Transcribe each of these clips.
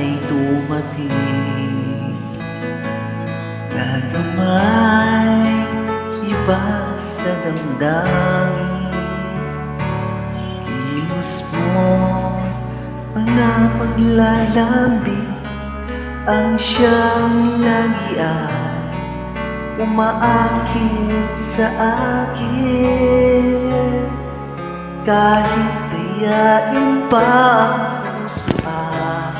ay dumating. Lahat ng may iba sa damdamin, kilos mo, mga paglalambing, ang siyang lagi ay umaakit sa akin. Kahit dayain pa ang puso at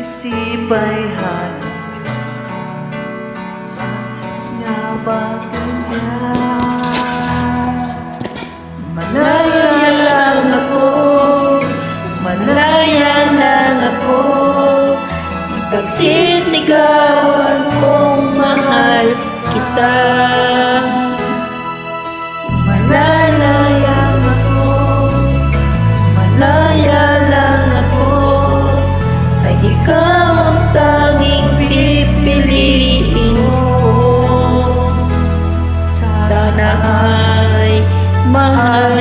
isip ay hanap, bakit nga ba ganyan? Malaya lang ako, malaya lang ako, Pagsisigawan kong mahal kita. Malaya ako, malaya lang ako, Ay ikaw ang tanging pipiliin ko. Sana ay mahal